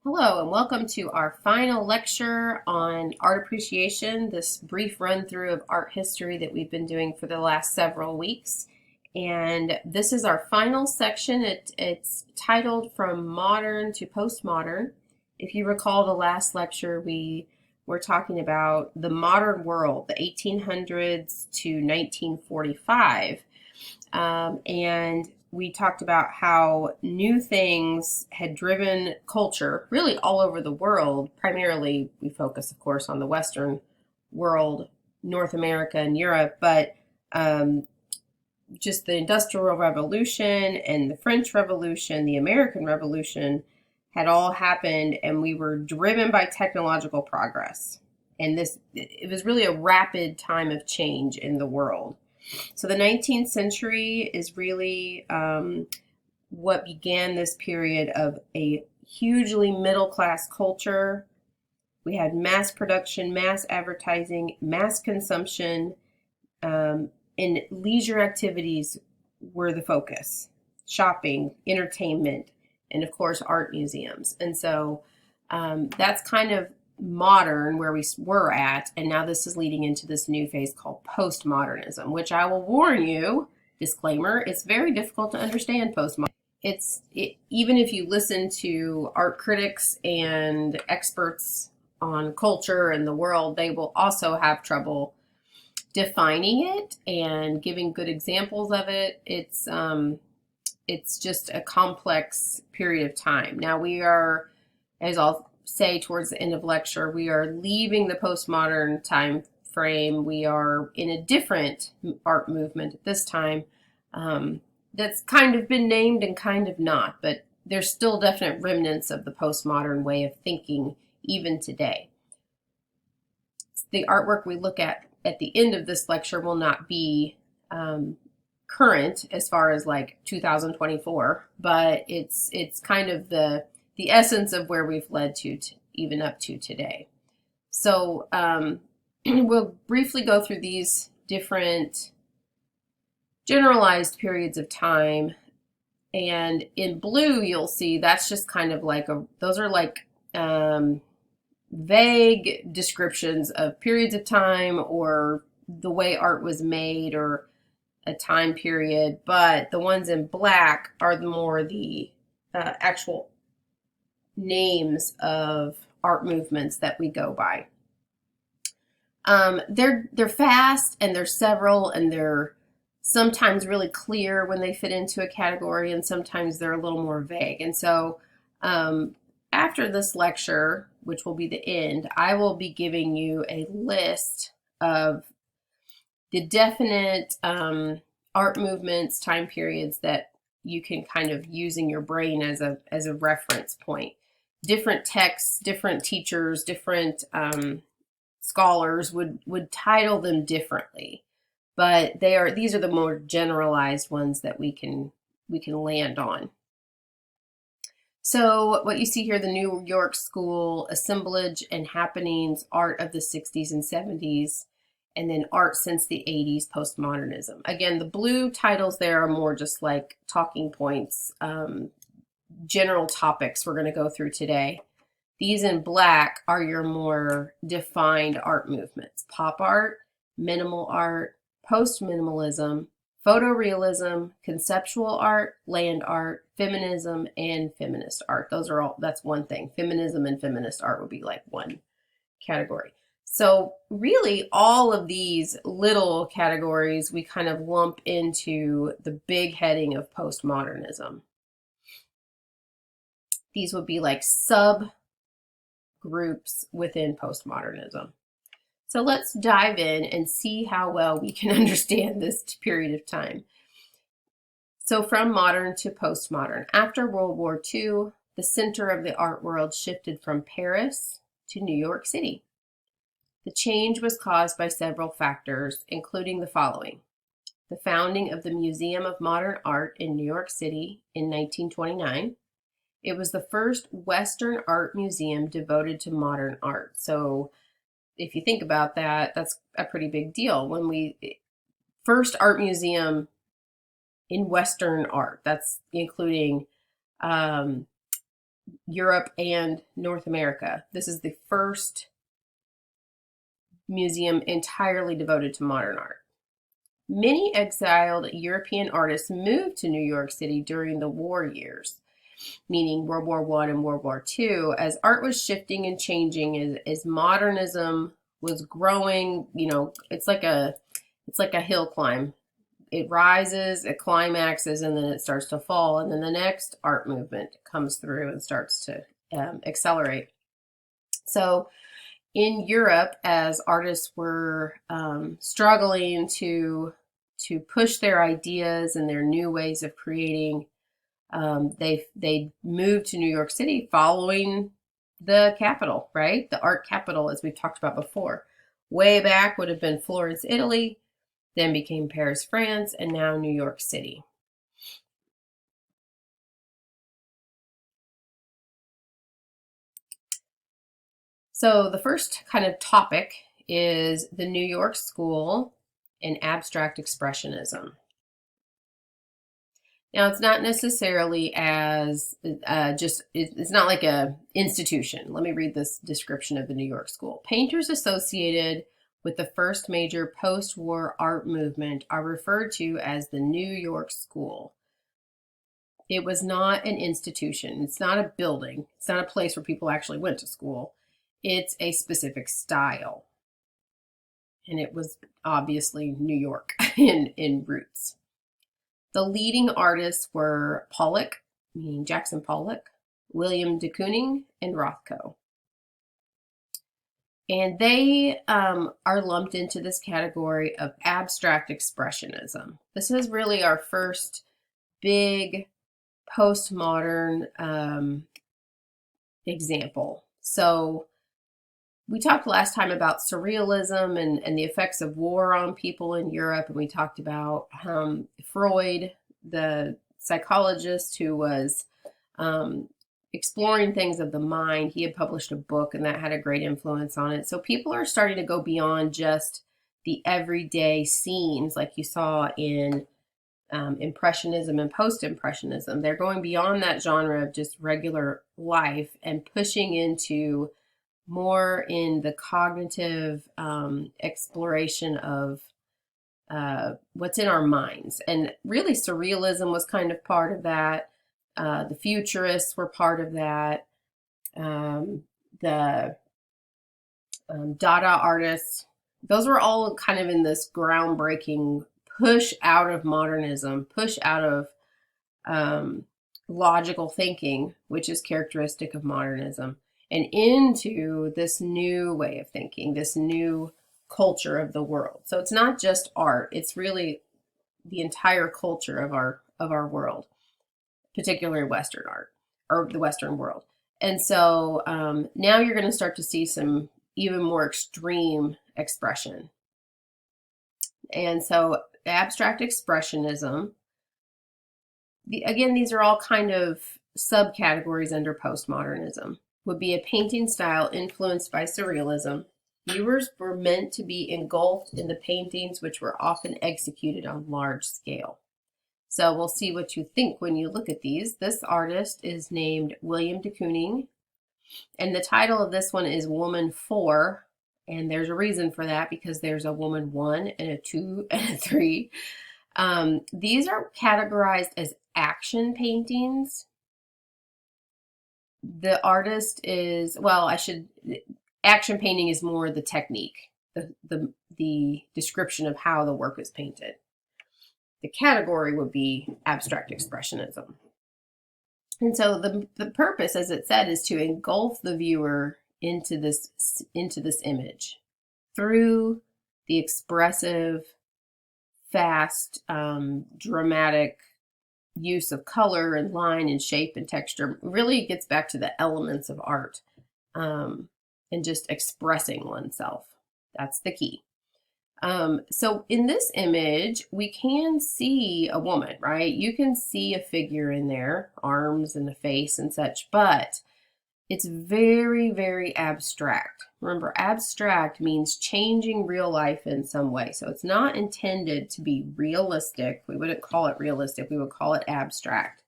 Hello, and welcome to our final lecture on art appreciation, this brief run through of art history that we've been doing for the last several weeks. And this is our final section. It's titled From Modern to Postmodern. If you recall the last lecture, we were talking about the modern world, the 1800s to 1945. And we talked about how new things had driven culture really all over the world. Primarily, we focus, of course, on the Western world, North America and Europe, but just the Industrial Revolution and the French Revolution, the American Revolution had all happened, and we were driven by technological progress. And it was really a rapid time of change in the world. So the 19th century is really what began this period of a hugely middle class culture. We had mass production, mass advertising, mass consumption, and leisure activities were the focus. Shopping, entertainment, and of course, art museums. And so that's kind of modern where we were at, and now this is leading into this new phase called postmodernism, which I will warn you, disclaimer, it's very difficult to understand postmodern. Even if you listen to art critics and experts on culture and the world, they will also have trouble defining it and giving good examples of it. It's just a complex period of time. Now we are, as I'll say towards the end of lecture, we are leaving the postmodern time frame. We are in a different art movement at this time that's kind of been named and kind of not, but there's still definite remnants of the postmodern way of thinking even today. The artwork we look at the end of this lecture will not be current as far as like 2024, but it's kind of the essence of where we've led to even up to today. So we'll briefly go through these different generalized periods of time. And in blue, you'll see that's just kind of like those are like vague descriptions of periods of time or the way art was made or a time period. But the ones in black are the actual names of art movements that we go by. They're fast, and they're several, and they're sometimes really clear when they fit into a category, and sometimes they're a little more vague. And so after this lecture, which will be the end, I will be giving you a list of the definite art movements, time periods that you can kind of use in your brain as a reference point. Different texts, different teachers, different scholars would title them differently, but these are the more generalized ones that we can land on. So what you see here, the New York School, Assemblage and Happenings, Art of the 60s and 70s, and then Art since the 80s, Postmodernism. Again, the blue titles there are more just like talking points, general topics we're going to go through today. These in black are your more defined art movements: pop art, minimal art, post-minimalism, photorealism, conceptual art, land art, feminism, and feminist art. That's one thing. Feminism and feminist art would be like one category. So really all of these little categories we kind of lump into the big heading of postmodernism. These would be like sub groups within postmodernism. So let's dive in and see how well we can understand this period of time. So from modern to postmodern. After World War II, the center of the art world shifted from Paris to New York City. The change was caused by several factors, including the following: the founding of the Museum of Modern Art in New York City in 1929. It was the first Western art museum devoted to modern art. So if you think about that, that's a pretty big deal. First art museum in Western art, that's including Europe and North America. This is the first museum entirely devoted to modern art. Many exiled European artists moved to New York City during the war years, meaning World War I and World War II, as art was shifting and changing, as modernism was growing. It's like a hill climb. It rises, it climaxes, and then it starts to fall, and then the next art movement comes through and starts to accelerate. So in Europe, as artists were struggling to push their ideas and their new ways of creating, they moved to New York City following the capital, right? The art capital, as we've talked about before. Way back would have been Florence, Italy, then became Paris, France, and now New York City. So the first kind of topic is the New York School and abstract expressionism. Now, it's not necessarily as it's not like a institution. Let me read this description of the New York School. Painters associated with the first major post-war art movement are referred to as the New York School. It was not an institution. It's not a building. It's not a place where people actually went to school. It's a specific style. And it was obviously New York in roots. The leading artists were Pollock, meaning Jackson Pollock, William de Kooning, and Rothko. And they are lumped into this category of abstract expressionism. This is really our first big postmodern example. So we talked last time about surrealism and the effects of war on people in Europe, and we talked about Freud, the psychologist who was exploring things of the mind. He had published a book, and that had a great influence on it. So people are starting to go beyond just the everyday scenes like you saw in Impressionism and Post-Impressionism. They're going beyond that genre of just regular life and pushing into more in the cognitive exploration of what's in our minds. And really surrealism was kind of part of that. The futurists were part of that. The Dada artists, those were all kind of in this groundbreaking push out of modernism, push out of logical thinking, which is characteristic of modernism, and into this new way of thinking, this new culture of the world. So it's not just art, it's really the entire culture of our world, particularly Western art, or the Western world. And so now you're going to start to see some even more extreme expression. And so abstract expressionism, again, these are all kind of subcategories under postmodernism, would be a painting style influenced by surrealism. Viewers were meant to be engulfed in the paintings, which were often executed on large scale. So we'll see what you think when you look at these. This artist is named William de Kooning, and the title of this one is Woman 4, and there's a reason for that because there's a woman 1 and a 2 and a 3. These are categorized as action paintings. The artist is, action painting is more the technique, the description of how the work is painted. The category would be abstract expressionism. And so the purpose, as it said, is to engulf the viewer into this image through the expressive, fast, dramatic use of color and line and shape and texture. Really gets back to the elements of art and just expressing oneself. That's the key. So in this image, we can see a woman, right? You can see a figure in there, arms and a face and such, but it's very, very abstract. Remember, abstract means changing real life in some way. So it's not intended to be realistic. We wouldn't call it realistic. We would call it abstract.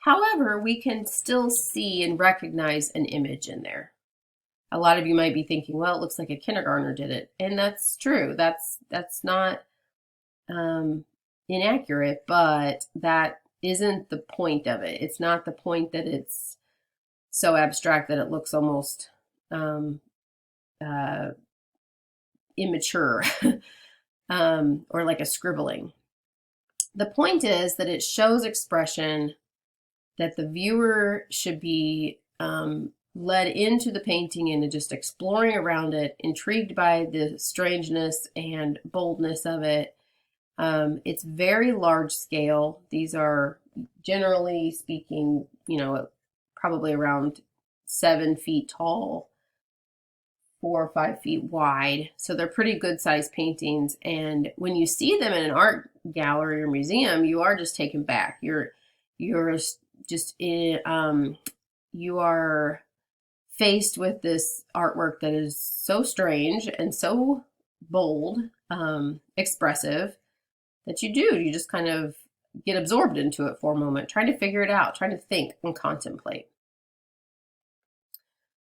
However, we can still see and recognize an image in there. A lot of you might be thinking, well, it looks like a kindergartner did it. And that's true. That's not inaccurate, but that isn't the point of it. It's not the point that it's so abstract that it looks almost immature or like a scribbling. The point is that it shows expression, that the viewer should be led into the painting and just exploring around it, intrigued by the strangeness and boldness of it. It's very large scale. These are, generally speaking, probably around 7 feet tall, 4 or 5 feet wide. So they're pretty good sized paintings. And when you see them in an art gallery or museum, you are just taken back. You are faced with this artwork that is so strange and so bold, expressive, that you just kind of get absorbed into it for a moment, trying to figure it out, trying to think and contemplate.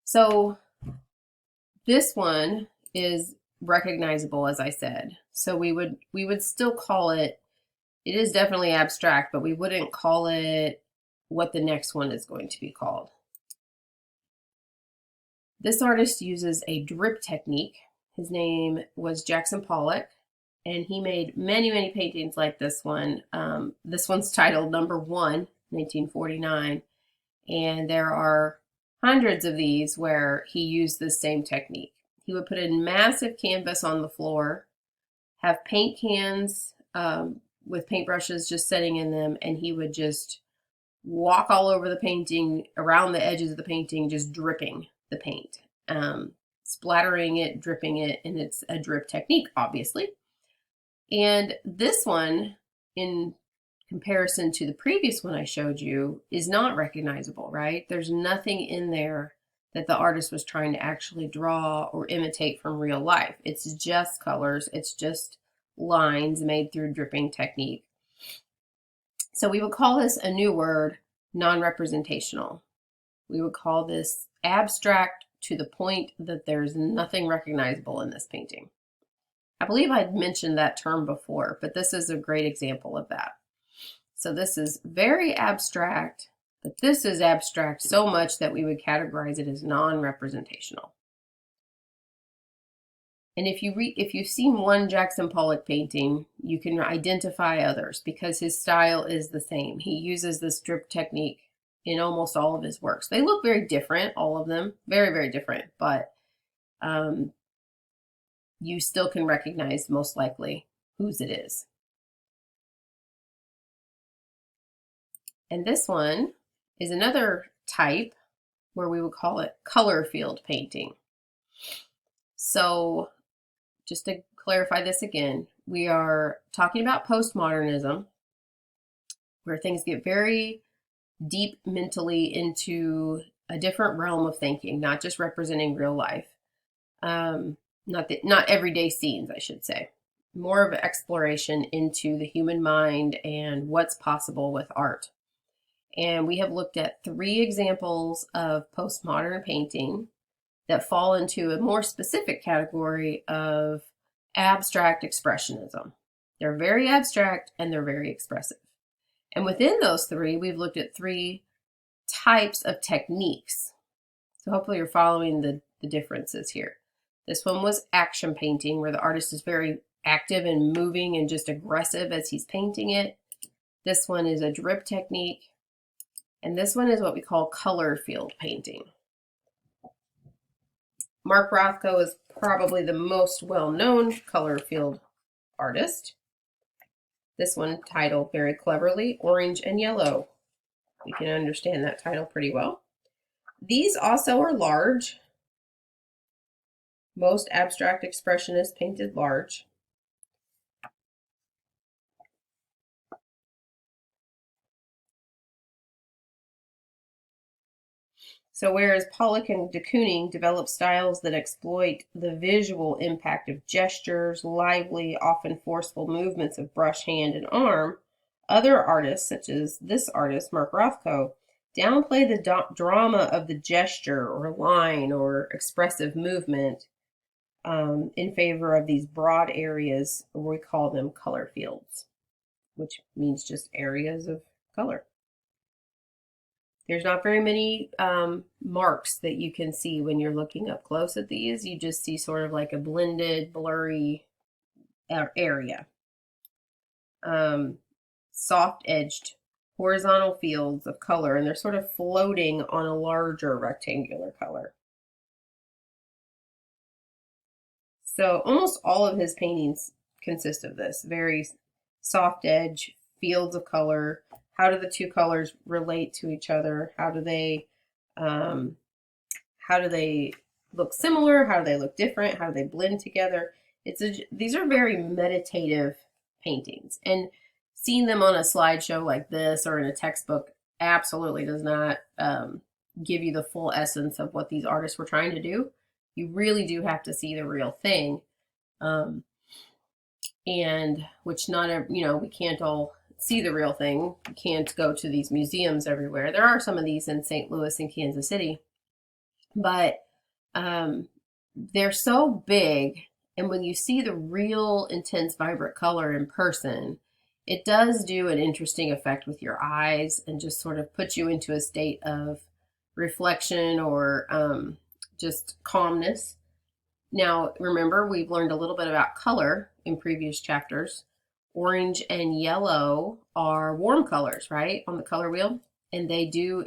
So this one is recognizable, as I said. So we would still call it is definitely abstract, but we wouldn't call it what the next one is going to be called. This artist uses a drip technique. His name was Jackson Pollock, and he made many, many paintings like this one. This one's titled Number 1, 1949, and there are hundreds of these where he used this same technique. He would put a massive canvas on the floor, have paint cans with paintbrushes just sitting in them, and he would just walk all over the painting, around the edges of the painting, just dripping the paint, splattering it, dripping it, and it's a drip technique, obviously. And this one, in comparison to the previous one I showed you, is not recognizable, right? There's nothing in there that the artist was trying to actually draw or imitate from real life. It's just colors. It's just lines made through dripping technique. So we would call this a new word, non-representational. We would call this abstract to the point that there's nothing recognizable in this painting. I believe I'd mentioned that term before, but this is a great example of that. So this is very abstract, but this is abstract so much that we would categorize it as non-representational. And if you've seen one Jackson Pollock painting, you can identify others because his style is the same. He uses this drip technique in almost all of his works. They look very different, all of them, very, very different, but you still can recognize most likely whose it is. And this one is another type where we would call it color field painting. So just to clarify this again, we are talking about postmodernism, where things get very deep mentally into a different realm of thinking, not just representing real life. Not everyday scenes, I should say. More of an exploration into the human mind and what's possible with art. And we have looked at 3 examples of postmodern painting that fall into a more specific category of abstract expressionism. They're very abstract and they're very expressive. And within those 3, we've looked at 3 types of techniques. So hopefully you're following the differences here. This one was action painting, where the artist is very active and moving and just aggressive as he's painting it. This one is a drip technique. And this one is what we call color field painting. Mark Rothko is probably the most well-known color field artist. This one titled very cleverly, Orange and Yellow. You can understand that title pretty well. These also are large. Most abstract expressionists painted large. So whereas Pollock and de Kooning developed styles that exploit the visual impact of gestures, lively, often forceful movements of brush, hand, and arm, Other artists, such as this artist, Mark Rothko, downplay the drama of the gesture or line or expressive movement in favor of these broad areas. We call them color fields, which means just areas of color. There's not very many marks that you can see when you're looking up close at these. You just see sort of like a blended, blurry area. Soft-edged horizontal fields of color, and they're sort of floating on a larger rectangular color. So almost all of his paintings consist of this, very soft edge, fields of color. How do the two colors relate to each other? How do they look similar? How do they look different? How do they blend together? These are very meditative paintings, and seeing them on a slideshow like this or in a textbook absolutely does not give you the full essence of what these artists were trying to do. You really do have to see the real thing, and which not, we can't all see the real thing. We can't go to these museums everywhere. There are some of these in St. Louis and Kansas City, but they're so big, and when you see the real intense, vibrant color in person, it does do an interesting effect with your eyes and just sort of puts you into a state of reflection or just calmness. Now, remember, we've learned a little bit about color in previous chapters. Orange and yellow are warm colors, right, on the color wheel, and they do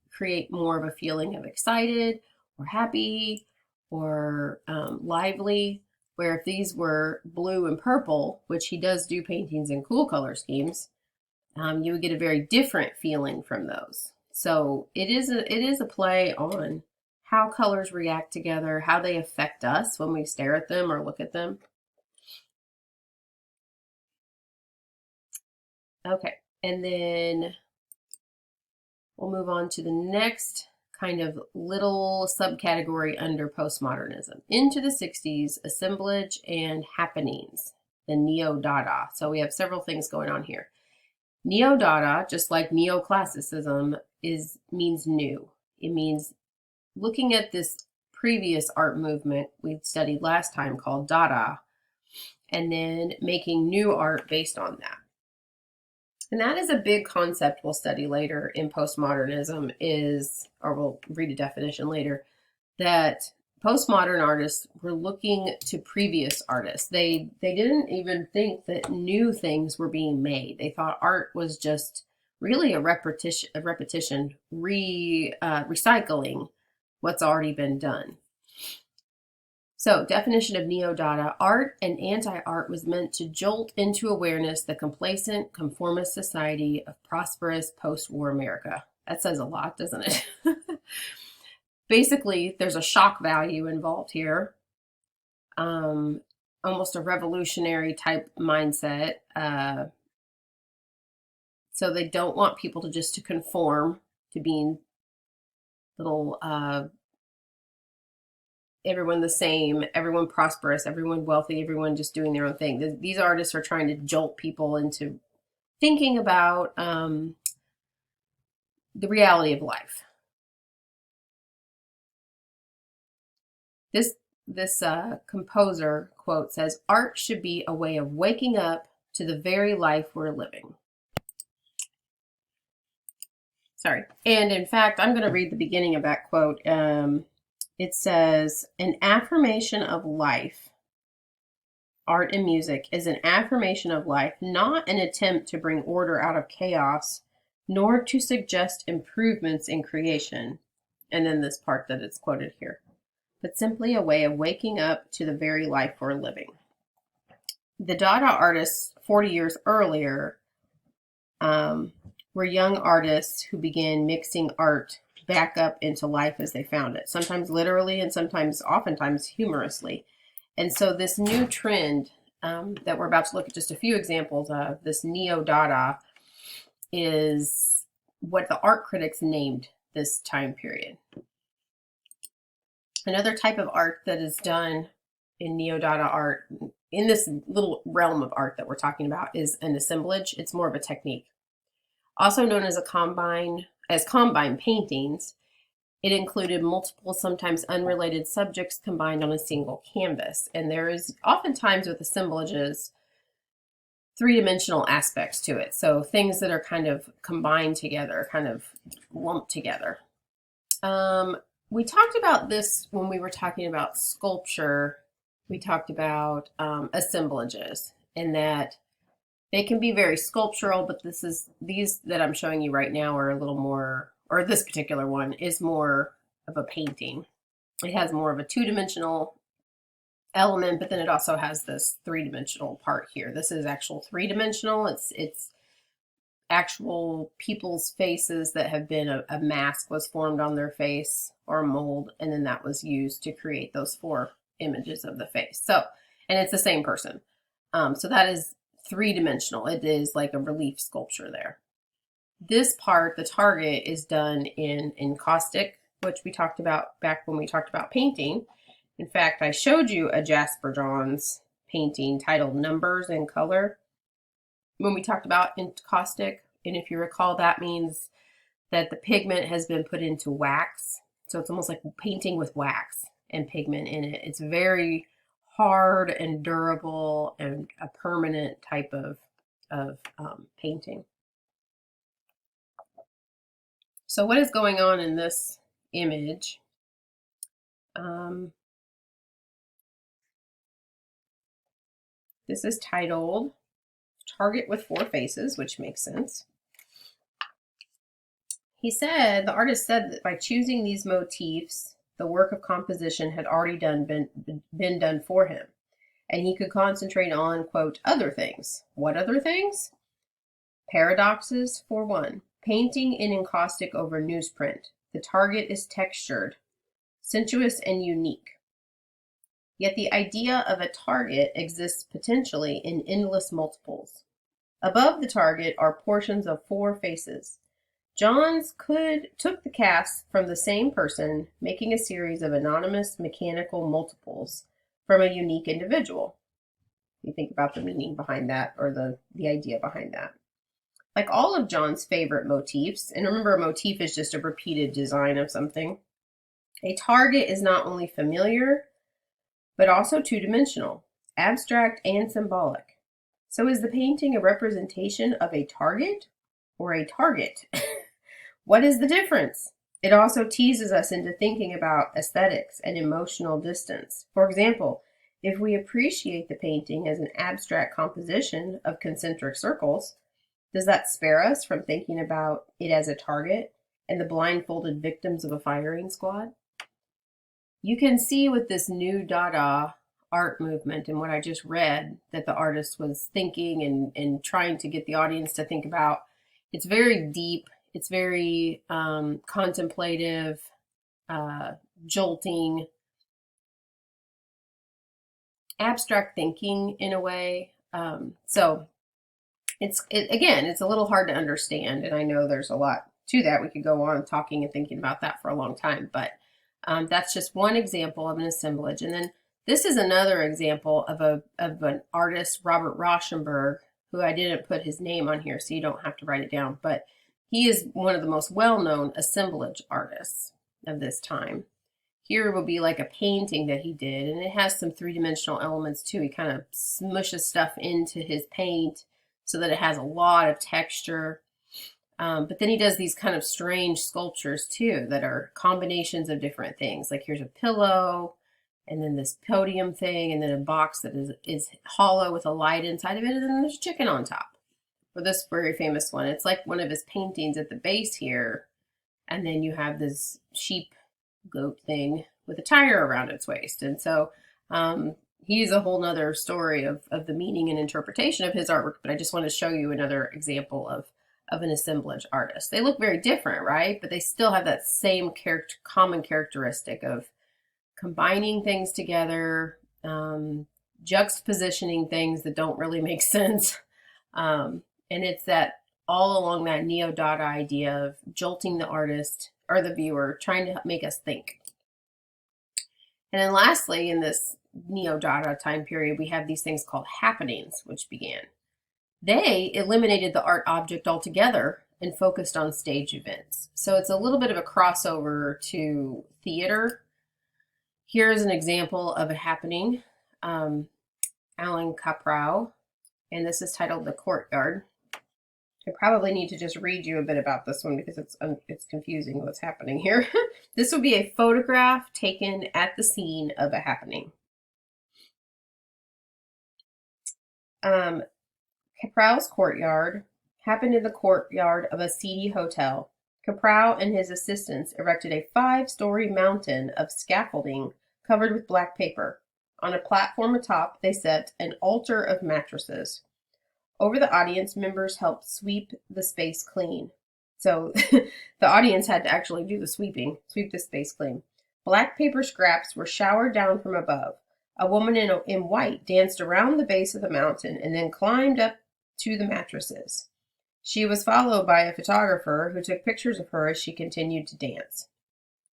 create more of a feeling of excited or happy or lively, where if these were blue and purple, which he does do paintings in cool color schemes, you would get a very different feeling from those. So it is a play on how colors react together, how they affect us when we stare at them or look at them. Okay, and then we'll move on to the next kind of little subcategory under postmodernism. Into the 60s, assemblage and happenings, the neo-Dada. So we have several things going on here. Neo-Dada, just like neoclassicism, means new. It means looking at this previous art movement we studied last time called Dada, and then making new art based on that. And that is a big concept we'll study later in postmodernism or we'll read a definition later, that postmodern artists were looking to previous artists. They didn't even think that new things were being made. They thought art was just really a repetition, recycling what's already been done. So, definition of neo-Dada: art and anti-art was meant to jolt into awareness the complacent, conformist society of prosperous post-war America. That says a lot, doesn't it? Basically, there's a shock value involved here. Almost a revolutionary type mindset. So they don't want people to conform to being little everyone the same, everyone prosperous, everyone wealthy, everyone just doing their own thing. These artists are trying to jolt people into thinking about the reality of life. This composer quote says, "Art should be a way of waking up to the very life we're living." Sorry. And in fact, I'm going to read the beginning of that quote. It says, "An affirmation of life, art and music, is an affirmation of life, not an attempt to bring order out of chaos, nor to suggest improvements in creation." And then this part that it's quoted here, "but simply a way of waking up to the very life we're living." The Dada artists 40 years earlier were young artists who began mixing art back up into life as they found it, sometimes literally and oftentimes humorously. And so this new trend that we're about to look at just a few examples of, this neo-Dada, is what the art critics named this time period. Another type of art that is done in neo-Dada art in this little realm of art that we're talking about is an assemblage. It's more of a technique. Also known as combine paintings, it included multiple, sometimes unrelated subjects combined on a single canvas. And there is oftentimes with assemblages three-dimensional aspects to it. So things that are kind of combined together, kind of lumped together. We talked about this when we were talking about sculpture. We talked about assemblages, and that they can be very sculptural, but these that I'm showing you right now are a little more, or this particular one is more of a painting. It has more of a two-dimensional element, but then it also has this three-dimensional part here. This is actual three-dimensional. It's actual people's faces that have been a mask was formed on their face or a mold, and then that was used to create those four images of the face. So, and it's the same person. So that is three-dimensional. It is like a relief sculpture there. This part, the target, is done in encaustic, which we talked about back when we talked about painting. In fact, I showed you a Jasper Johns painting titled Numbers and Color when we talked about encaustic. And if you recall, that means that the pigment has been put into wax. So it's almost like painting with wax and pigment in it. It's very hard and durable and a permanent type of painting. So what is going on in this image? This is titled Target with Four Faces, which makes sense. The artist said that by choosing these motifs, the work of composition had already been done for him, and he could concentrate on, quote, other things. What other things? Paradoxes, for one. Painting in encaustic over newsprint. The target is textured, sensuous, and unique. Yet the idea of a target exists potentially in endless multiples. Above the target are portions of four faces. Johns took the cast from the same person, making a series of anonymous mechanical multiples from a unique individual. You think about the meaning behind that, or the idea behind that. Like all of John's favorite motifs, and remember, a motif is just a repeated design of something, a target is not only familiar, but also two-dimensional, abstract and symbolic. So is the painting a representation of a target or a target? What is the difference? It also teases us into thinking about aesthetics and emotional distance. For example, if we appreciate the painting as an abstract composition of concentric circles, does that spare us from thinking about it as a target and the blindfolded victims of a firing squad? You can see with this new Dada art movement and what I just read that the artist was thinking and trying to get the audience to think about. It's very deep. It's very contemplative, jolting, abstract thinking in a way. So it's a little hard to understand, and I know there's a lot to that. We could go on talking and thinking about that for a long time, but that's just one example of an assemblage. And then this is another example of an artist, Robert Rauschenberg, who I didn't put his name on here, so you don't have to write it down, but he is one of the most well-known assemblage artists of this time. Here will be like a painting that he did, and it has some three-dimensional elements too. He kind of smushes stuff into his paint so that it has a lot of texture. But then he does these kind of strange sculptures too that are combinations of different things. Like here's a pillow, and then this podium thing, and then a box that is hollow with a light inside of it, and then there's chicken on top. For this very famous one, it's like one of his paintings at the base here, and then you have this sheep goat thing with a tire around its waist. And so he's a whole nother story of the meaning and interpretation of his artwork, but I just want to show you another example of an assemblage artist. They look very different, right? But they still have that same common characteristic of combining things together, juxtapositioning things that don't really make sense. And it's that all along that neo-Dada idea of jolting the artist or the viewer, trying to make us think. And then lastly, in this Neo-Dada time period, we have these things called happenings, which began. They eliminated the art object altogether and focused on stage events. So it's a little bit of a crossover to theater. Here's an example of a happening, Alan Caprow, and this is titled The Courtyard. I probably need to just read you a bit about this one because it's confusing what's happening here. This would be a photograph taken at the scene of a happening. Caprow's courtyard happened in the courtyard of a seedy hotel. Caprow and his assistants erected a 5-story mountain of scaffolding covered with black paper. On a platform atop, they set an altar of mattresses. Over the audience, members helped sweep the space clean. So the audience had to actually do the sweeping, sweep the space clean. Black paper scraps were showered down from above. A woman in white danced around the base of the mountain and then climbed up to the mattresses. She was followed by a photographer who took pictures of her as she continued to dance.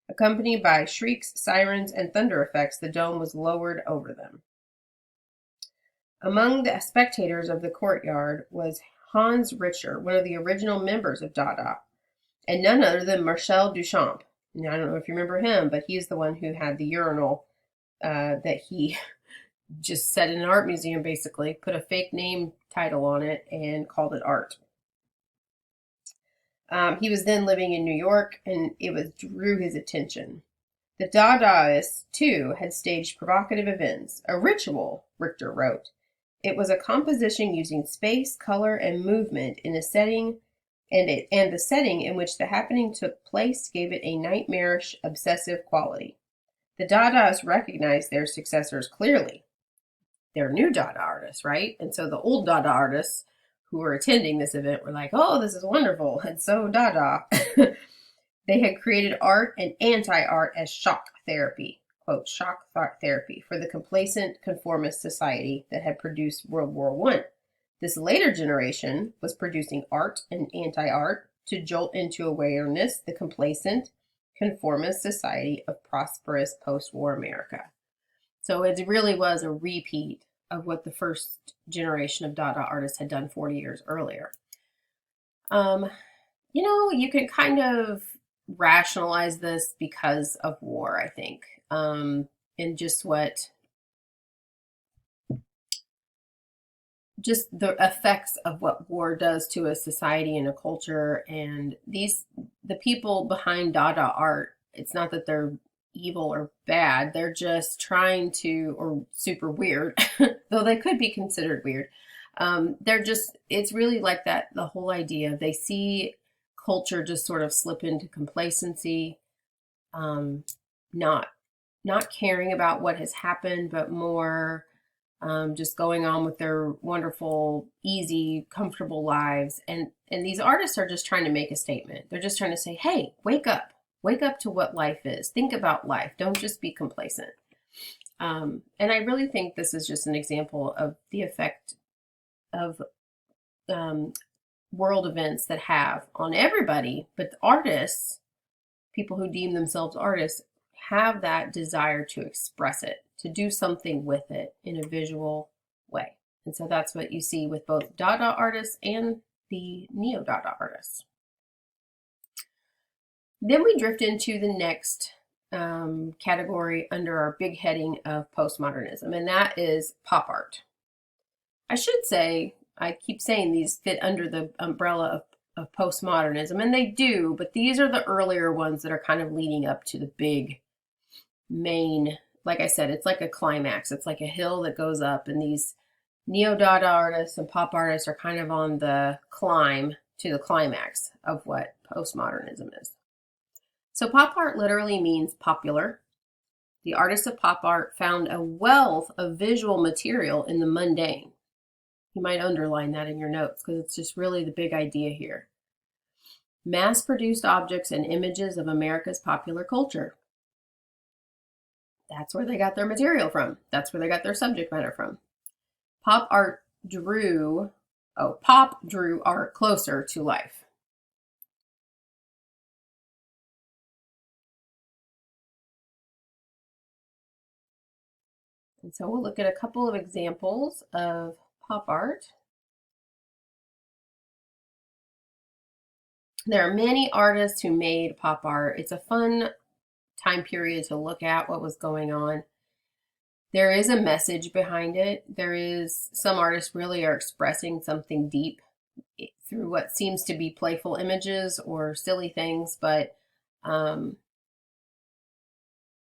Accompanied by shrieks, sirens, and thunder effects, the dome was lowered over them. Among the spectators of the courtyard was Hans Richter, one of the original members of Dada, and none other than Marcel Duchamp. Now, I don't know if you remember him, but he's the one who had the urinal that he just set in an art museum, basically, put a fake name title on it and called it art. He was then living in New York, and it drew his attention. The Dadaists, too, had staged provocative events, a ritual, Richter wrote. It was a composition using space, color, and movement in a setting, and the setting in which the happening took place gave it a nightmarish, obsessive quality. The Dadaists recognized their successors clearly. They're new Dada artists, right? And so the old Dada artists who were attending this event were like, oh, this is wonderful. And so Dada. They had created art and anti-art as shock therapy, quote, shock therapy for the complacent conformist society that had produced World War I. This later generation was producing art and anti-art to jolt into awareness the complacent conformist society of prosperous post-war America. So it really was a repeat of what the first generation of Dada artists had done 40 years earlier. You can kind of rationalize this because of war, I think, and just the effects of what war does to a society and a culture. And the people behind Dada art, it's not that they're evil or bad, they're just trying to, or super weird, though they could be considered weird. It's really like that, the whole idea. They see culture just sort of slip into complacency, not caring about what has happened, but more just going on with their wonderful, easy, comfortable lives. And these artists are just trying to make a statement. They're just trying to say, hey, wake up to what life is. Think about life. Don't just be complacent. And I really think this is just an example of the effect of world events that have on everybody, but the artists, people who deem themselves artists, have that desire to express it, to do something with it in a visual way. And so that's what you see with both Dada artists and the Neo-Dada artists. Then we drift into the next category under our big heading of postmodernism, and that is pop art. I should say, I keep saying these fit under the umbrella of postmodernism, and they do, but these are the earlier ones that are kind of leading up to the big main, like I said, it's like a climax. It's like a hill that goes up, and these Neo-Dada artists and pop artists are kind of on the climb to the climax of what postmodernism is. So pop art literally means popular. The artists of pop art found a wealth of visual material in the mundane. You might underline that in your notes because it's just really the big idea here. Mass-produced objects and images of America's popular culture. That's where they got their material from. That's where they got their subject matter from. Pop drew art closer to life. And so we'll look at a couple of examples of pop art. There are many artists who made pop art. It's a fun time period to look at what was going on. There is a message behind it. Some artists really are expressing something deep through what seems to be playful images or silly things, but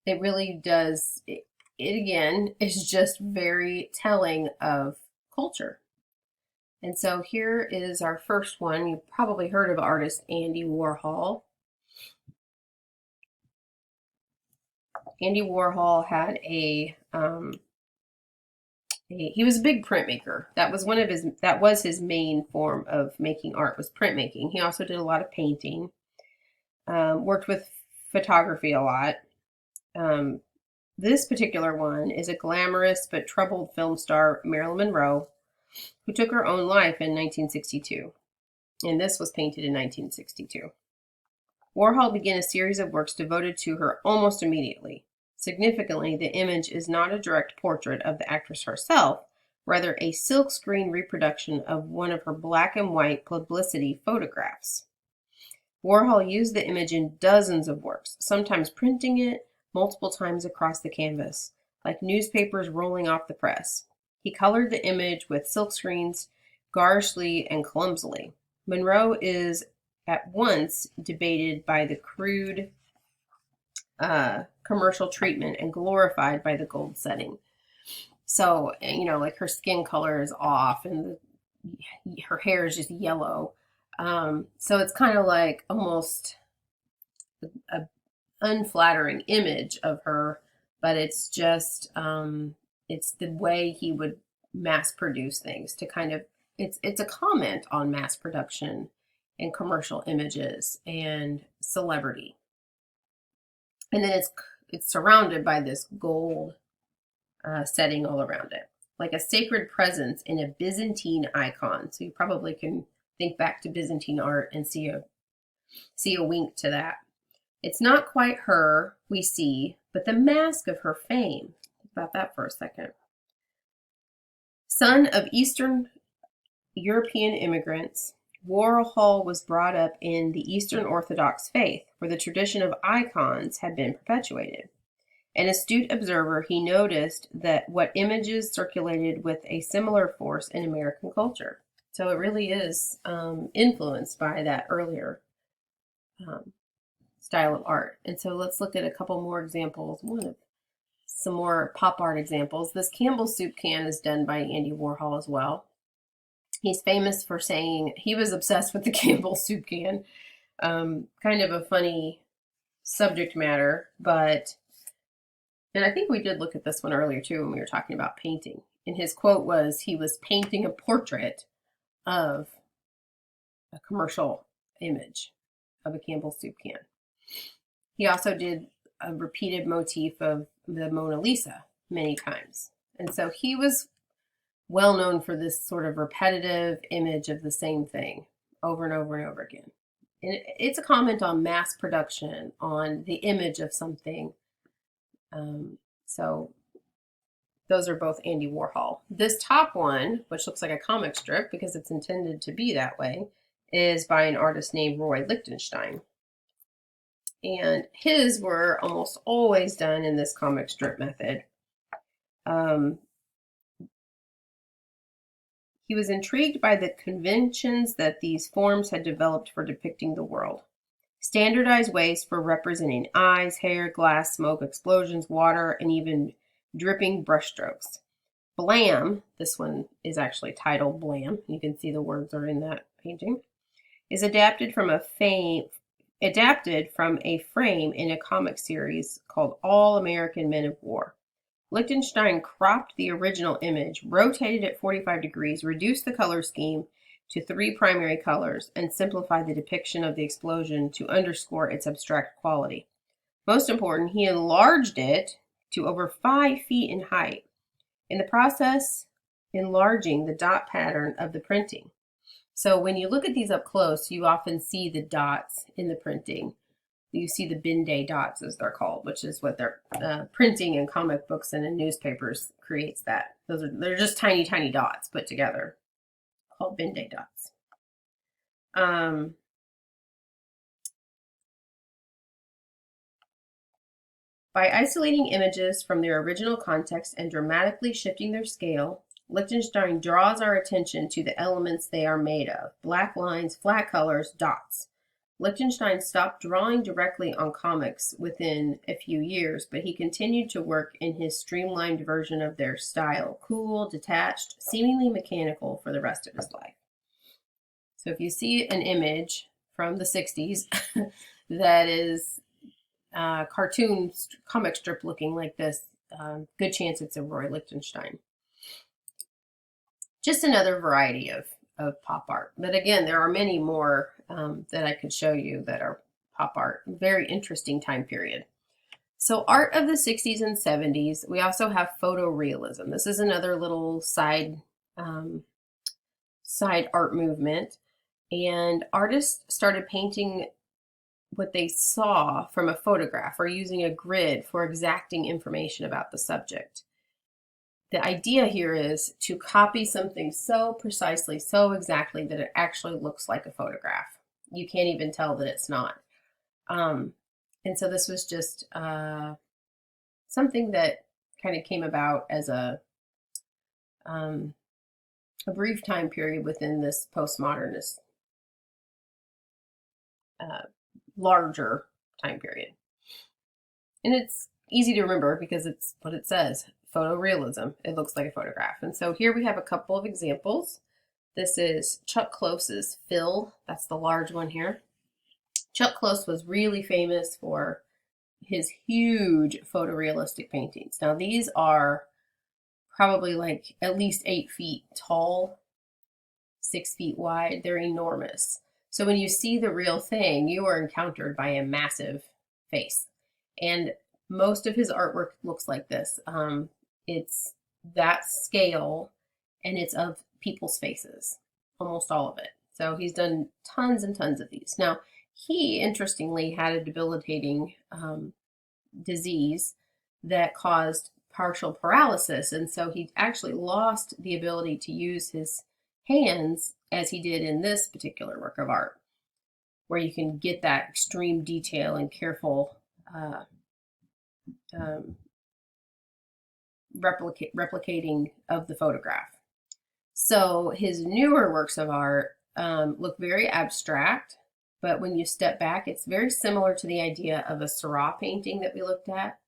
it really does, it again is just very telling of culture. And so here is our first one. You've probably heard of artist Andy Warhol. Andy Warhol had he was a big printmaker. That was his main form of making art, was printmaking. He also did a lot of painting, worked with photography a lot. This particular one is a glamorous but troubled film star, Marilyn Monroe, who took her own life in 1962. And this was painted in 1962. Warhol began a series of works devoted to her almost immediately. Significantly, the image is not a direct portrait of the actress herself, rather a silkscreen reproduction of one of her black and white publicity photographs. Warhol used the image in dozens of works, sometimes printing it multiple times across the canvas, like newspapers rolling off the press. He colored the image with silkscreens, garishly and clumsily. Monroe is at once debated by the crude commercial treatment and glorified by the gold setting. So, like her skin color is off and her hair is just yellow. So it's kind of like almost a unflattering image of her, but it's just it's the way he would mass produce things to kind of it's a comment on mass production and commercial images and celebrity. And then it's surrounded by this gold setting all around it, like a sacred presence in a Byzantine icon. So you probably can think back to Byzantine art and see a wink to that. It's not quite her we see, but the mask of her fame. Think about that for a second. Son of Eastern European immigrants, Warhol was brought up in the Eastern Orthodox faith, where the tradition of icons had been perpetuated. An astute observer, he noticed that what images circulated with a similar force in American culture. So it really is influenced by that earlier style of art. And so let's look at a couple more examples. Some more pop art examples. This Campbell's soup can is done by Andy Warhol as well. He's famous for saying he was obsessed with the Campbell's soup can. Kind of a funny subject matter, and I think we did look at this one earlier too when we were talking about painting. And his quote was he was painting a portrait of a commercial image of a Campbell's soup can. He also did a repeated motif of the Mona Lisa many times. And so he was well known for this sort of repetitive image of the same thing over and over and over again. And it's a comment on mass production, on the image of something. So those are both Andy Warhol. This top one, which looks like a comic strip because it's intended to be that way, is by an artist named Roy Lichtenstein. And his were almost always done in this comic strip method. He was intrigued by the conventions that these forms had developed for depicting the world. Standardized ways for representing eyes, hair, glass, smoke, explosions, water, and even dripping brushstrokes. Blam, this one is actually titled Blam, you can see the words are in that painting, is adapted from a frame in a comic series called All American Men of War. Lichtenstein cropped the original image, rotated it 45 degrees, reduced the color scheme to 3 primary colors, and simplified the depiction of the explosion to underscore its abstract quality. Most important, he enlarged it to over 5 feet in height, in the process enlarging the dot pattern of the printing. So when you look at these up close, you often see the dots in the printing. you see the bin-day dots, as they're called, which is what they're printing in comic books and in newspapers creates that. They're just tiny, tiny dots put together, called bin-day dots. By isolating images from their original context and dramatically shifting their scale, Lichtenstein draws our attention to the elements they are made of: black lines, flat colors, dots. Lichtenstein stopped drawing directly on comics within a few years, but he continued to work in his streamlined version of their style, cool, detached, seemingly mechanical, for the rest of his life. So if you see an image from the 60s that is cartoon comic strip looking like this, good chance it's a Roy Lichtenstein. Just another variety of pop art. But again, there are many more that I could show you that are pop art. Very interesting time period. So art of the 60s and 70s, we also have photorealism. This is another little side art movement. And artists started painting what they saw from a photograph or using a grid for exacting information about the subject. The idea here is to copy something so precisely, so exactly that it actually looks like a photograph. You can't even tell that it's not. And so this was just something that kind of came about as a brief time period within this postmodernist larger time period. And it's easy to remember because it's what it says, photorealism. It looks like a photograph. And so here we have a couple of examples. This is Chuck Close's Phil. That's the large one here. Chuck Close was really famous for his huge photorealistic paintings. Now these are probably like at least 8 feet tall, 6 feet wide. They're enormous. So when you see the real thing, you are encountered by a massive face. And most of his artwork looks like this. It's that scale, and it's of people's faces, almost all of it. So he's done tons and tons of these. Now, he, interestingly, had a debilitating disease that caused partial paralysis. And so he actually lost the ability to use his hands as he did in this particular work of art, where you can get that extreme detail and careful replicating of the photograph. So his newer works of art look very abstract, but when you step back, it's very similar to the idea of a Seurat painting that we looked at,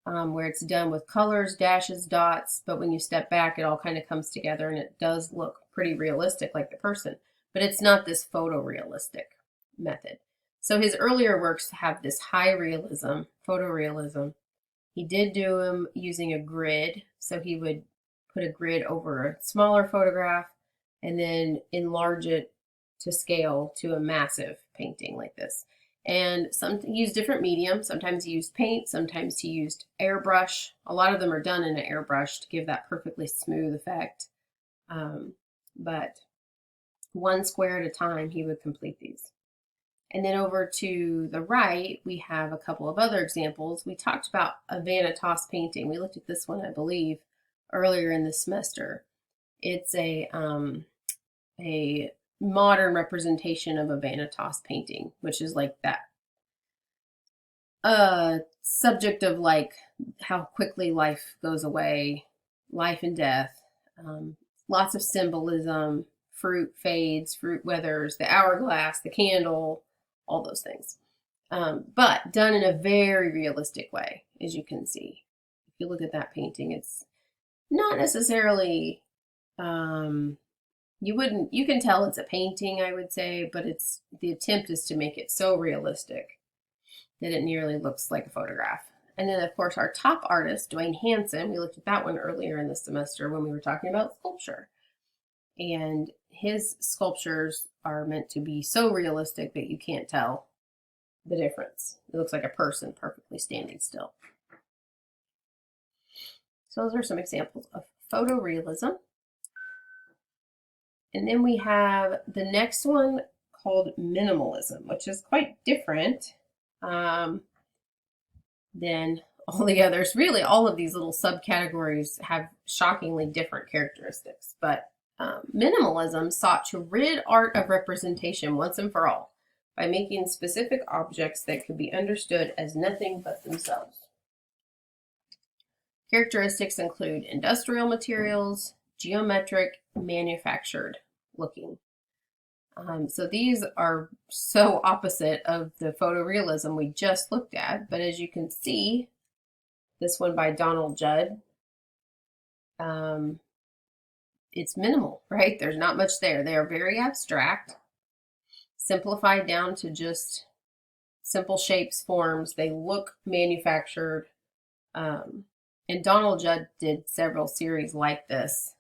where it's done with colors, dashes, dots, but when you step back, it all kind of comes together and it does look pretty realistic like the person, but it's not this photorealistic method. So his earlier works have this high realism, photorealism. He did do them using a grid, so he would put a grid over a smaller photograph and then enlarge it to scale to a massive painting like this. And he used different mediums. Sometimes he used paint, sometimes he used airbrush. A lot of them are done in an airbrush to give that perfectly smooth effect. But one square at a time, he would complete these. And then over to the right, we have a couple of other examples. We talked about a vanitas painting. We looked at this one, I believe, earlier in the semester. It's a modern representation of a vanitas painting, which is like that subject of like how quickly life goes away, life and death, lots of symbolism, fruit fades, fruit weathers, the hourglass, the candle, all those things. But done in a very realistic way, as you can see. If you look at that painting, it's not necessarily, you can tell it's a painting, I would say, but the attempt is to make it so realistic that it nearly looks like a photograph. And then, of course, our top artist, Dwayne Hansen, we looked at that one earlier in the semester when we were talking about sculpture. And his sculptures are meant to be so realistic that you can't tell the difference. It looks like a person perfectly standing still. So those are some examples of photorealism. And then we have the next one called minimalism, which is quite different. Then all the others, really all of these little subcategories have shockingly different characteristics. But minimalism sought to rid art of representation once and for all by making specific objects that could be understood as nothing but themselves. Characteristics include industrial materials, geometric, manufactured looking. So these are so opposite of the photorealism we just looked at, but as you can see, this one by Donald Judd, it's minimal, right? There's not much there. They are very abstract, simplified down to just simple shapes, forms. They look manufactured. And Donald Judd did several series like this.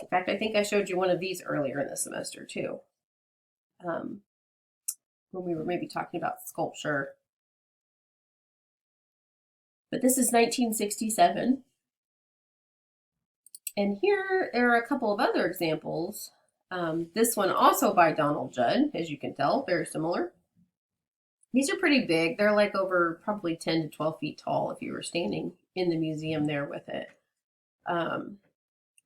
In fact, I think I showed you one of these earlier in the semester too. When we were maybe talking about sculpture. But this is 1967. And here there are a couple of other examples. This one also by Donald Judd, as you can tell, very similar. These are pretty big. They're like over probably 10 to 12 feet tall if you were standing in the museum there with it. And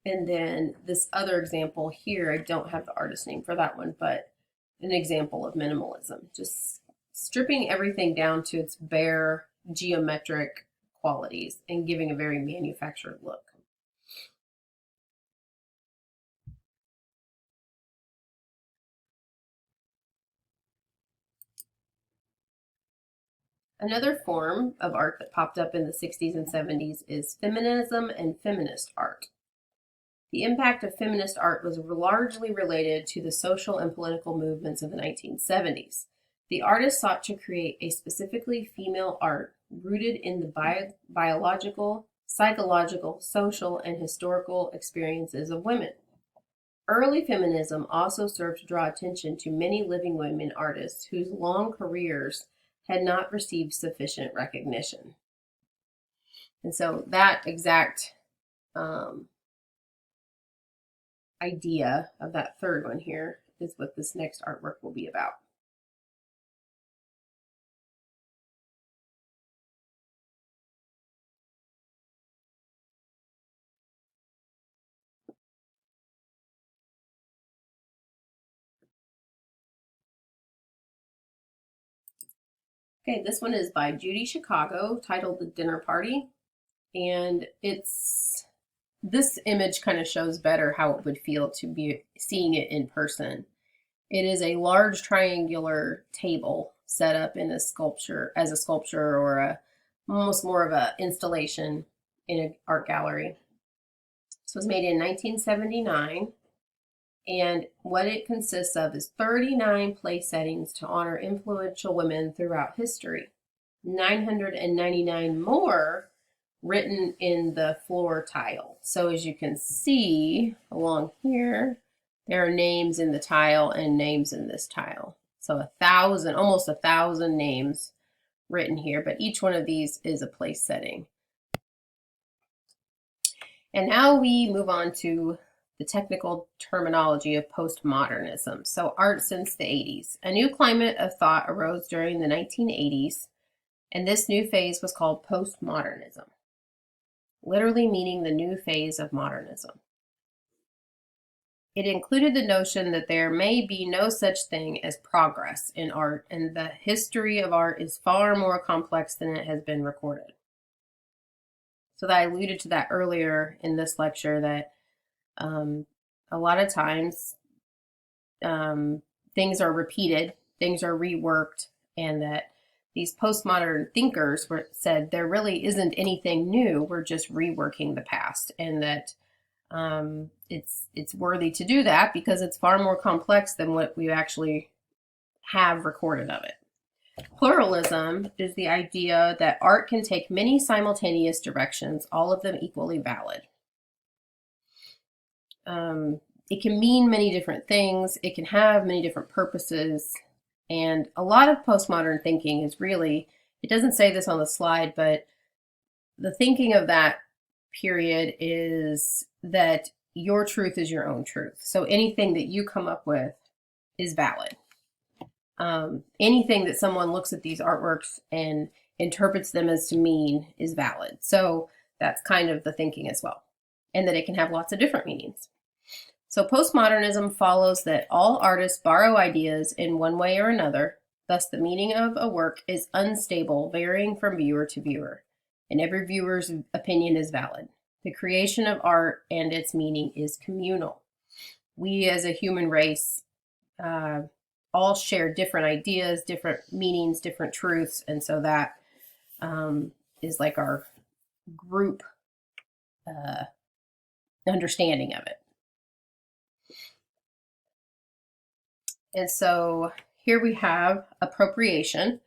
then this other example here, I don't have the artist name for that one, but an example of minimalism, just stripping everything down to its bare geometric qualities and giving a very manufactured look. Another form of art that popped up in the 60s and 70s is feminism and feminist art. The impact of feminist art was largely related to the social and political movements of the 1970s. The artists sought to create a specifically female art rooted in the biological, psychological, social, and historical experiences of women. Early feminism also served to draw attention to many living women artists whose long careers had not received sufficient recognition. And so that exact idea of that third one here is what this next artwork will be about. Okay, this one is by Judy Chicago, titled The Dinner Party. And this image kind of shows better how it would feel to be seeing it in person. It is a large triangular table set up in a sculpture, as a sculpture or almost more of an installation in an art gallery. This was made in 1979. And what it consists of is 39 place settings to honor influential women throughout history. 999 more written in the floor tile. So as you can see along here, there are names in the tile and names in this tile. So almost 1,000 names written here, but each one of these is a place setting. And now we move on to the technical terminology of postmodernism. So art since the 80s. A new climate of thought arose during the 1980s, and this new phase was called postmodernism, literally meaning the new phase of modernism. It included the notion that there may be no such thing as progress in art, and the history of art is far more complex than it has been recorded. So that I alluded to that earlier in this lecture, that a lot of times things are repeated, things are reworked, and that these postmodern thinkers said there really isn't anything new, we're just reworking the past, and that it's worthy to do that because it's far more complex than what we actually have recorded of it. Pluralism is the idea that art can take many simultaneous directions, all of them equally valid. It can mean many different things. It can have many different purposes. And a lot of postmodern thinking is really, it doesn't say this on the slide, but the thinking of that period is that your truth is your own truth. So anything that you come up with is valid. anything that someone looks at these artworks and interprets them as to mean is valid. So that's kind of the thinking as well, and that it can have lots of different meanings. So postmodernism follows that all artists borrow ideas in one way or another, thus the meaning of a work is unstable, varying from viewer to viewer, and every viewer's opinion is valid. The creation of art and its meaning is communal. We as a human race all share different ideas, different meanings, different truths, and so that is like our group understanding of it. And so here we have appropriation,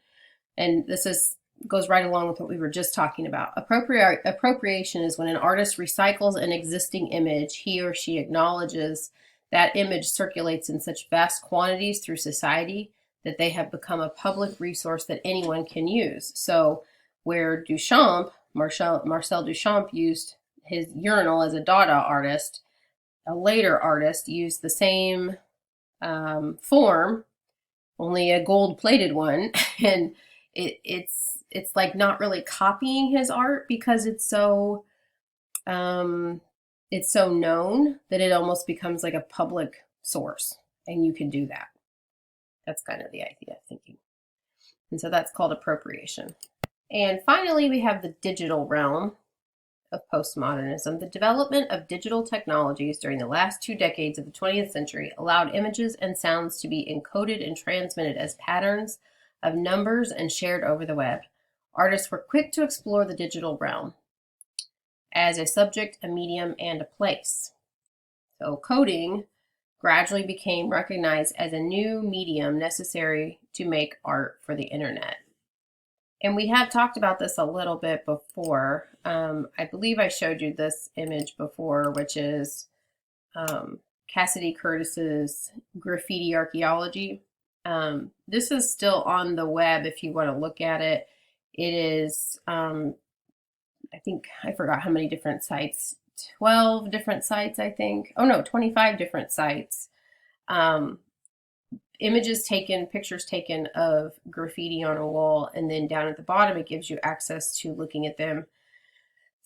and this goes right along with what we were just talking about. Appropriation is when an artist recycles an existing image. He or she acknowledges that image circulates in such vast quantities through society that they have become a public resource that anyone can use. So where Marcel Duchamp used his urinal as a Dada artist, a later artist used the same form, only a gold-plated one, and it's like not really copying his art because it's so known that it almost becomes like a public source, and you can do that. That's kind of the idea of thinking. And so that's called appropriation. And finally, we have the digital realm of postmodernism. The development of digital technologies during the last 2 decades of the 20th century allowed images and sounds to be encoded and transmitted as patterns of numbers and shared over the web. Artists were quick to explore the digital realm as a subject, a medium, and a place. So coding gradually became recognized as a new medium necessary to make art for the internet. And we have talked about this a little bit before. I believe I showed you this image before, which is Cassidy Curtis's graffiti archaeology. This is still on the web if you want to look at it. It is, I think, I forgot how many different sites, 12 different sites, I think. Oh no, 25 different sites. Images taken, pictures taken of graffiti on a wall, and then down at the bottom it gives you access to looking at them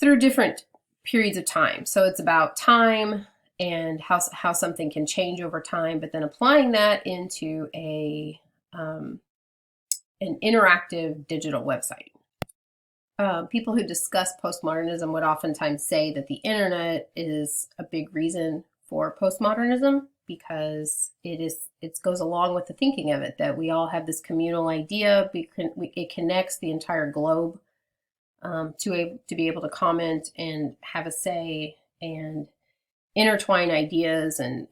through different periods of time. So it's about time and how something can change over time, but then applying that into an interactive digital website. People who discuss postmodernism would oftentimes say that the internet is a big reason for postmodernism, because it goes along with the thinking of it, that we all have this communal idea. It connects the entire globe to be able to comment and have a say and intertwine ideas and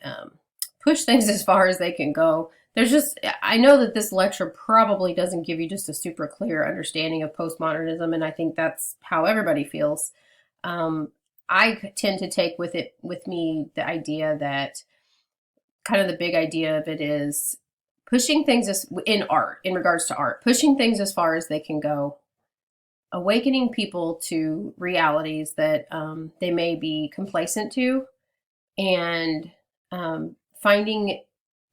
push things as far as they can go. I know that this lecture probably doesn't give you just a super clear understanding of postmodernism, and I think that's how everybody feels. I tend to take with me the idea that kind of the big idea of it is pushing things in regards to art, pushing things as far as they can go, awakening people to realities that they may be complacent to, and finding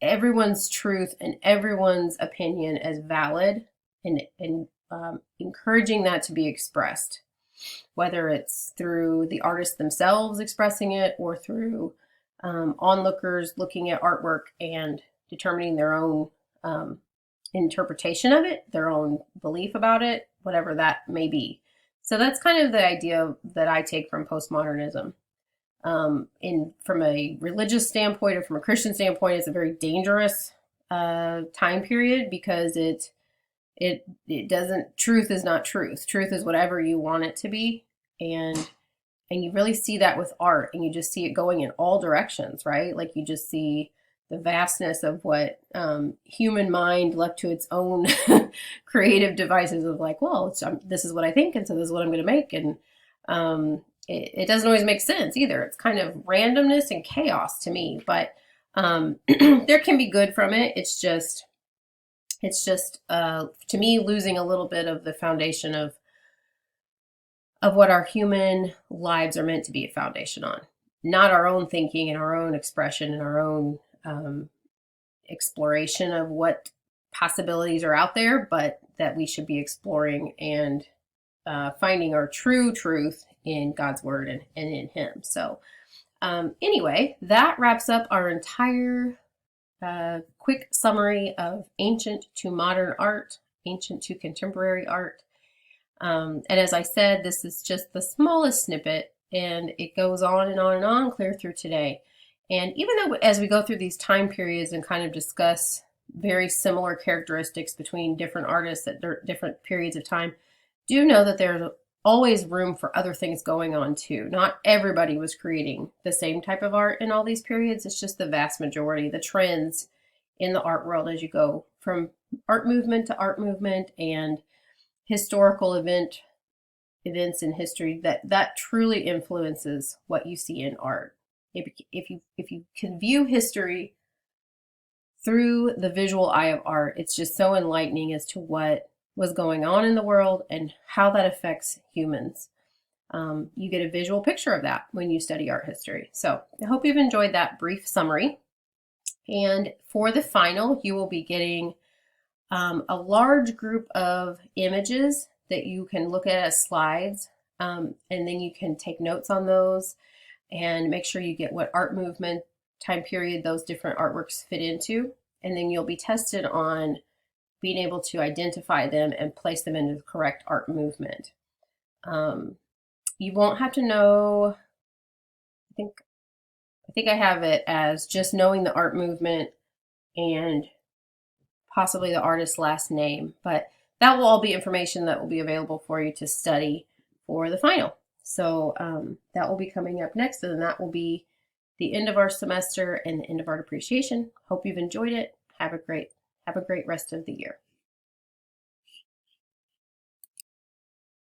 everyone's truth and everyone's opinion as valid, and encouraging that to be expressed, whether it's through the artists themselves expressing it or through onlookers looking at artwork and determining their own interpretation of it, their own belief about it, whatever that may be. So that's kind of the idea that I take from postmodernism. From a religious standpoint or from a Christian standpoint, it's a very dangerous time period, because it doesn't, truth is not truth. Truth is whatever you want it to be. And you really see that with art, and you just see it going in all directions, right? Like you just see the vastness of what human mind left to its own creative devices of like, well, this is what I think, and so this is what I'm going to make. And it doesn't always make sense either. It's kind of randomness and chaos to me, but there can be good from it. It's just to me, losing a little bit of the foundation of what our human lives are meant to be a foundation on, not our own thinking and our own expression and our own exploration of what possibilities are out there, but that we should be exploring and finding our true truth in God's word and in Him. So anyway, that wraps up our entire quick summary of ancient to modern art, ancient to contemporary art. And as I said, this is just the smallest snippet, and it goes on and on and on clear through today. And even though as we go through these time periods and kind of discuss very similar characteristics between different artists at different periods of time, do know that there's always room for other things going on too. Not everybody was creating the same type of art in all these periods. It's just the vast majority, the trends in the art world as you go from art movement to art movement and historical events in history, that truly influences what you see in art. If you can view history through the visual eye of art, it's just so enlightening as to what was going on in the world and how that affects humans. You get a visual picture of that when you study art history. So I hope you've enjoyed that brief summary. And for the final, you will be getting a large group of images that you can look at as slides, and then you can take notes on those and make sure you get what art movement time period those different artworks fit into. And then you'll be tested on being able to identify them and place them into the correct art movement. You won't have to know, I think I have it as just knowing the art movement and possibly the artist's last name, but that will all be information that will be available for you to study for the final. So that will be coming up next, and that will be the end of our semester and the end of art appreciation. Hope you've enjoyed it. Have a great rest of the year.